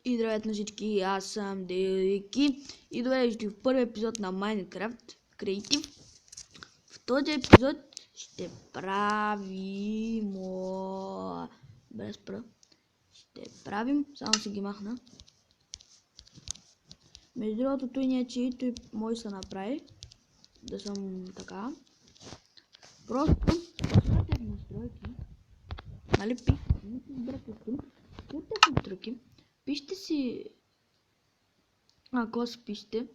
И здравейте на всички, аз съм Дейки и добре дошли в първи епизод на Minecraft Creative. В този епизод ще правим... Без спра. Ще правим... Само си ги махна. Между другото, той не е чиито и може да се направи. Да съм така. Просто слушате в настройки. Нали пишете, не се изберете с това. Слушате в настройки. Пишете си, ако си пишете,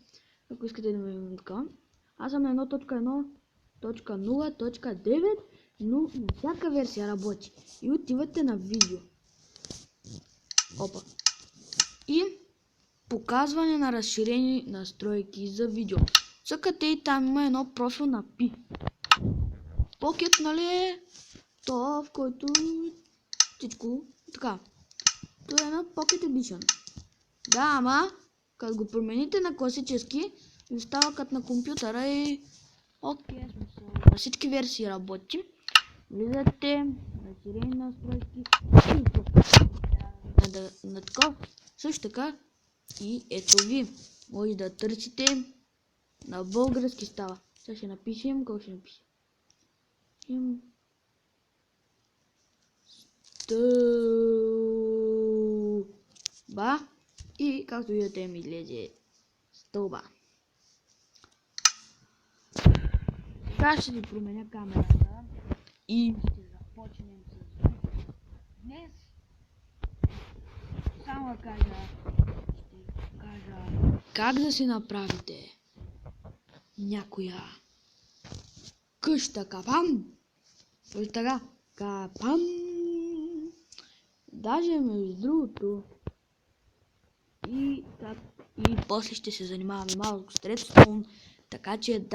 ако искате да ме така. Аз съм на 1.1.0.9, но всяка версия работи. И отивате на видео. Опа. И показване на разширени настройки за видео. Цъкате и там има едно профил на Пи. Покет, нали, то в който всичко така. Това е на Pocket Edition. Да, ама, като го промените на класически, ви става като на компютъра и... Окей, смисъл. На всички версии работи. Влизате, разширени настройки, на такова. Също така, и ето ви. Може да търсите на български става. Сега ще напишем, какво ще напишем? Стълба. И както видите ми излезе стълба. Сега ще ви променя камерата и ще започнем с днес. Само да кажа, как да си направите някоя къща капан. Точно така, капан. Даже между другото и после ще се занимаваме малко с редстоун, така че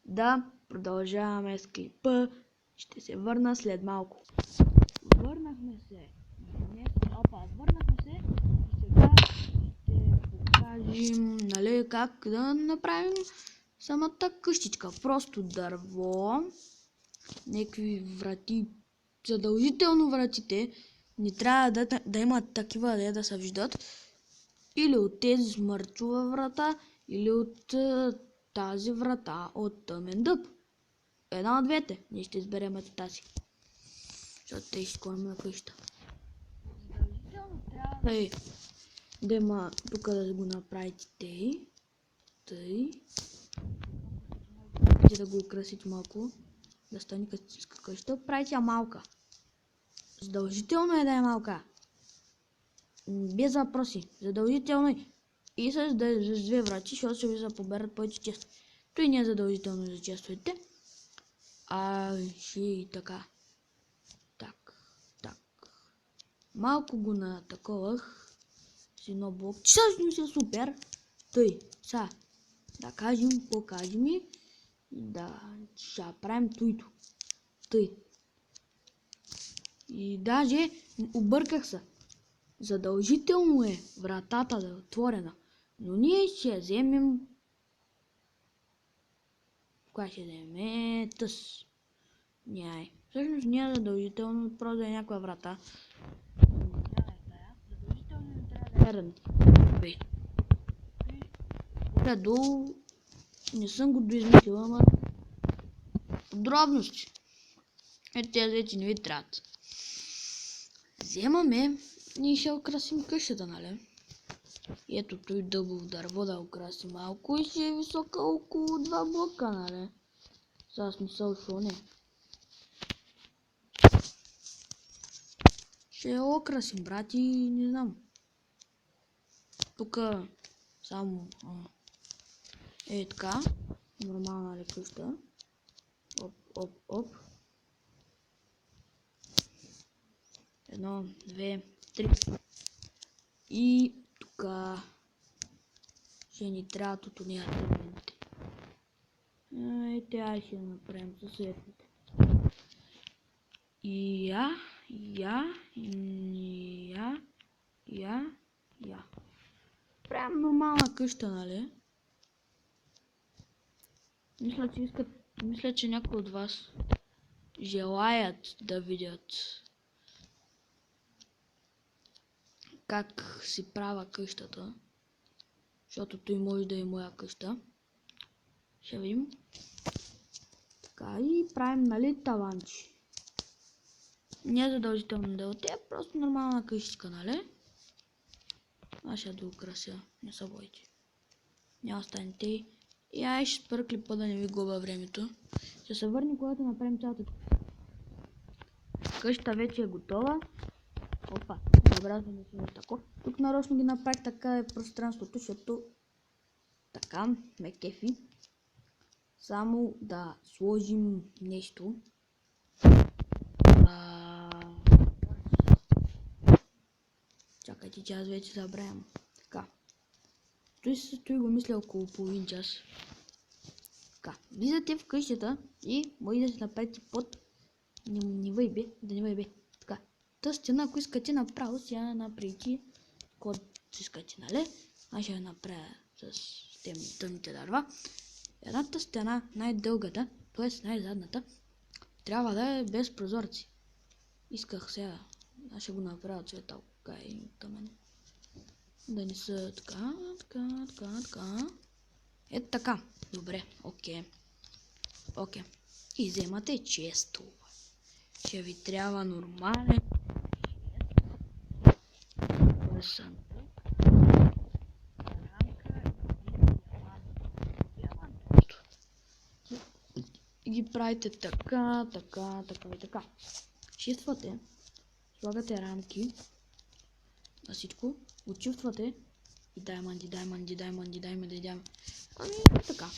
да продължаваме с клипа. Ще се върна след малко. Върнахме се. Върнахме се и сега ще покажем, нали, как да направим самата къщичка. Просто дърво, някакви врати, задължително вратите не трябва да имат такива, да се виждат. Или от тези смърчова врата, или от тази врата от тъмен дъб. Една от двете. Ние ще изберем ето тази. Защото те ще ходим на къща. Задължително трябва да има тук да го направите тъй. Да го украсите малко. Да стане къщичка къща. Правите я малка. Задължително е да е малка. Без въпроси. Задължително е. И с две врати, защото ще ви запоберат повече често. Той не е задължително за честовете. Ще и така. Так. Малко го натаковах с едно блок. Всъщност е супер. Тъй. Сега. Да кажем, покажем и да ще правим туито. Тъй. И даже обърках се. Задължително е вратата да е отворена. Но ние ще вземем... Кога ще вземем? Тъс. Няй. Всъщност не е задължително, просто да е някаква врата. Задължително не трябва да е рънти. Долу не съм го доизмислила, ама подробности. Ето тези вече не ви трябват. Вземаме и ще украсим къщата, нали? Ето той дъбов дърво да украси малко и ще е висока около 2 блока, нали? Сега смисъл шо не. Ще я украсим, брати, не знам. Тук само е така. Нормална ли къща. Оп. 1, 2, 3. И тук ще ни трябва от уния елементи. И тя ще направим със светлите. Я. Правим нормална къща, нали? Мисля, че някои от вас желаят да видят как си правя къщата, защото той може да е моя къща. Ще видим. Така и правим, нали, таванчи. Не е задължително да е от теб, просто нормална къщичка, нали? Аз ще доукрася, не се бойте. Няма останете. И ай ще спра клипа да не ви губа времето. Ще се върне, когато направим цялата къща вече е готова. Опа, добре, да не сме тако. Тук нарочно ги направих така е пространството, защото така ме кефи. Само да сложим нещо. Чакайте, че аз вече забравям. Така. Той го мисля около половин час. Така. Влизате в къщата и може да се направите под... Не въйбе, да не въйбе. Така. Та стена, ако искате направо, си я направите код искате, нали? Аз ще я направя с тъмните дърва. Едната стена, най-дългата, т.е. най-задната, трябва да е без прозорци. Исках сега. Аз ще го направя цвета, така и тъмен. Да не са така. Ето така. Добре, окей. И вземате често. Ще ви трябва нормален и ги правите така и така. Чиствате, слагате рамки на всичко, очиствате и дайманди. Ами така.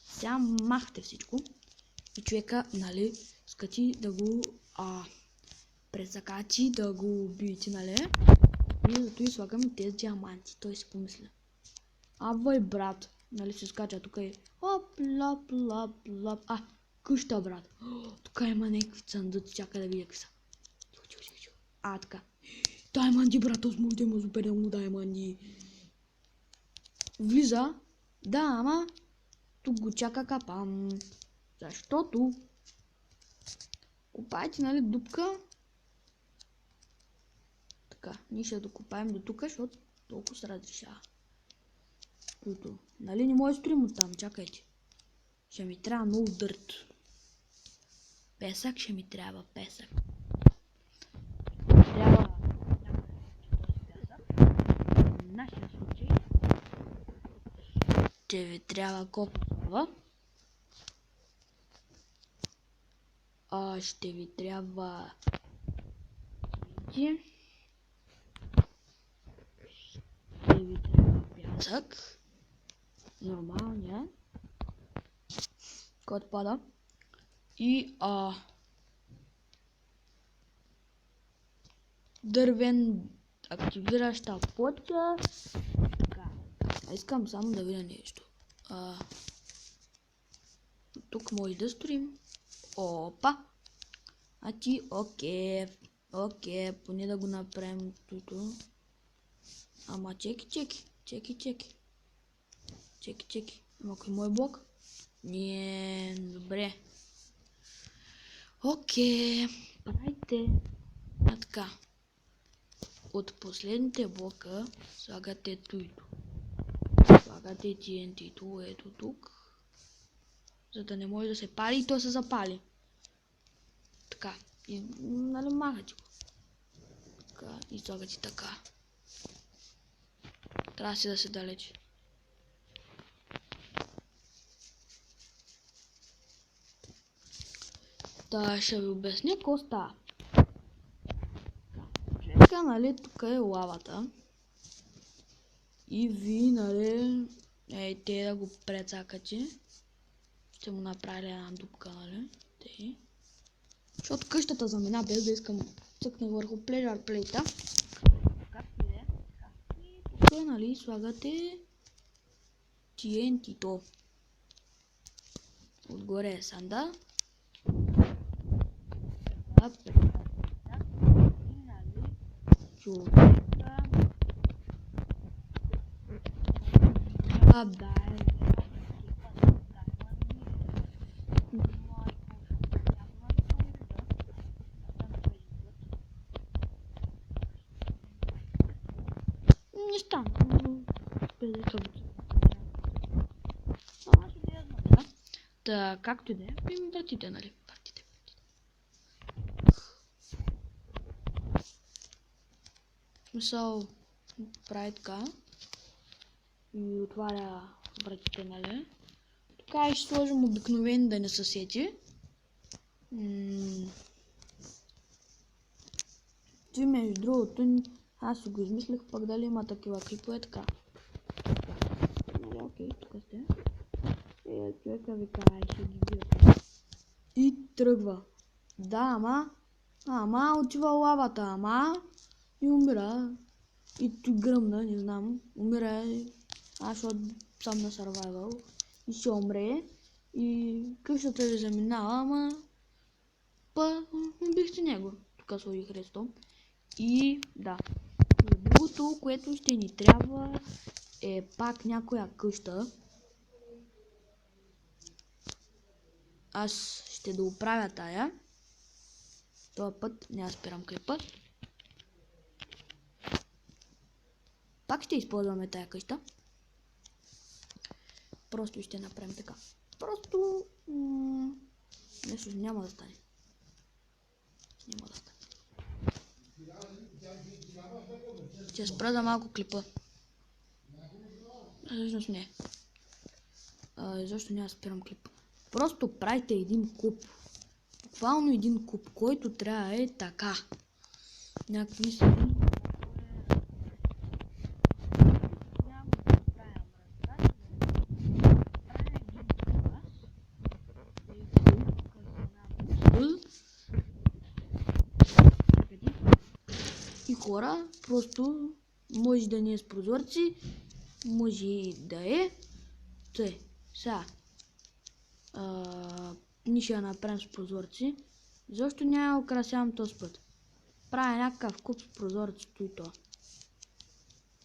Сега махте всичко и човека, нали, скачи да го презакачи, да го убиете, нали? И зато и слагаме тези диаманти, той си помисля. Абай, брат, нали се скача тук и лап. Къща, брат. Тук има някакви цандъци, чакай да видя какви са. Така. Дайманди, брат, аз може да има супер много дайманди. Влиза. Да, ама тук го чака капам. Защото копайте, нали, дупка. Така, ние ще докопаем до тук, защото толкова се разрешава. Туто. Нали не може да строим от там, чакайте. Ще ми трябва много дърт. Песък ще ми трябва, песък. Трябва в нашия случай ще ви трябва копова. Ще ви трябва ще ви трябва пясък. Нормалния. Който пада. И дървен активираща плътка. Така. Искам само да видя нещо. Тук може да строим. Опа! Окей, поне да го направим туто. Ама чеки. Ама кой мой блок? Не, добре. Окей, правите. Така. От последните блока слагате туито. Слагате TNT-то ето тук. За да не може да се пали и то се запали. Така. И нали махате го. Така. И слагате така. Трябва си да се далече. Та ще ви обясня какво става. Така, нали, тук е лавата. И ви, нали, те да го прецакате. Ще му направили една дупка, нали. Те. Защото къщата замина без да искам цъкна върху pleasure плейта. Както и е. И тук, нали, слагате TNT-то. Отгоре е санда. Човека. не стана. Ама ще да я знам, да? Та, както и да е, ми вратите, нали? Вратите. В смисъл, прави така. И отваря вратите, нали? Така и ще сложим обикновен да не се сети. Ти между другото, аз си го измислих, пък дали има такива клипове, така. Нали, окей, тук сте. Човека ви кара и ще ги видят. И тръгва. Да, ама отива лавата, ама и умира. И той гръмна, не знам, умира. Аз съм на survival и ще умре. И къщата ви заминава, ама убихте него. Тук сложих ресто. И да. Другото, което ще ни трябва е пак някоя къща. Аз ще да оправя тая. Този път няма спирам клипа. Пак ще използваме тая къща. Просто ще направим така. Просто нещо няма да стане. Няма да стане. Ще спра за малко клипа. Всъщност не. Защо няма да спирам клипа? Просто правите един куб. Буквално един куб, който трябва е така. Някакви си. И хора, просто може да не е с прозорци, може и да е. Тъй, сега. Ние ще я направим с прозорци. Защо няма украсявам този път? Правя някакъв куп с прозорцето и то.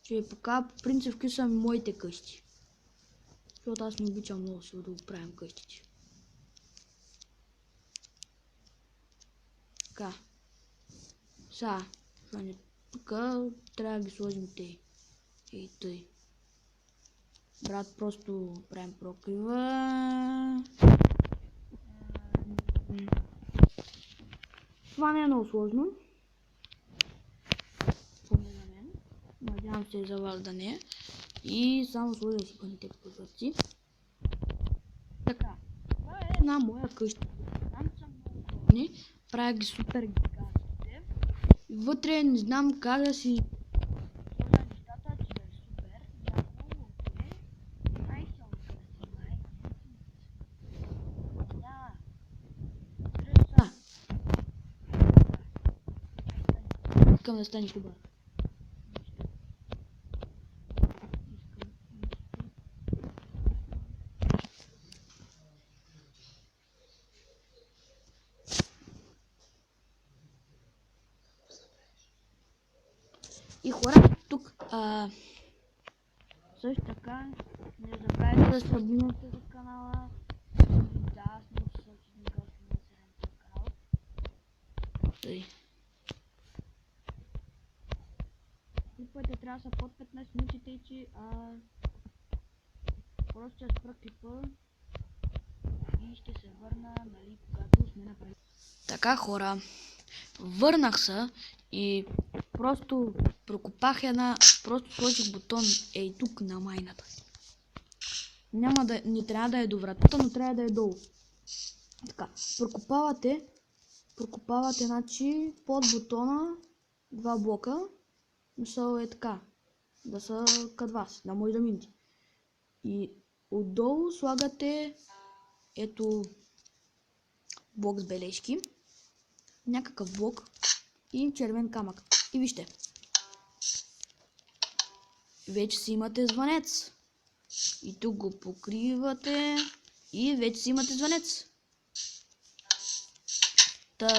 Ще ви покажа по принцип какви са моите къщи. Защото аз не обичам много си да го правим къщите. Така. Сега. Тук трябва да ги сложим те. И тъй. Брат, просто правим прокрива. Това не е много сложно. Поне на мен. Надявам се за вас да не е. И само сложа си пъните прозорци. Така. Това е една моя къща. Там са много сложни. Правя ги супер гигантите. И вътре не знам как да си сложа нещата, че да е супер. Яко, окей. Най-силно красива. Да. Треса. Искам да стане хубаво. И хора, тук също така не забравяйте да се абонирате за канала. Да, аз не се също не гостим на този канал. Тъй. Клиповете трябва да са под 15 минути, тъй че просто ще спра клипа и ще се върна, нали, когато сме направили. Така, хора, върнах се и просто прокопах просто сложих бутон ей тук на майната. Не трябва да е до вратата, но трябва да е долу. Така, прокопавате, значи под бутона 2 блока. Мисъл е така, да са кът вас, да може да минете. И отдолу слагате ето блок с бележки, някакъв блок и червен камък. И вижте, вече си имате звънец. И тук го покривате и вече си имате звънец.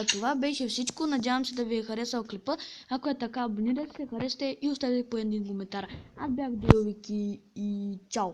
Това беше всичко. Надявам се да ви е харесал клипа. Ако е така, абонирайте се, харесайте и оставете по един коментар. Аз бях Делвики и чао!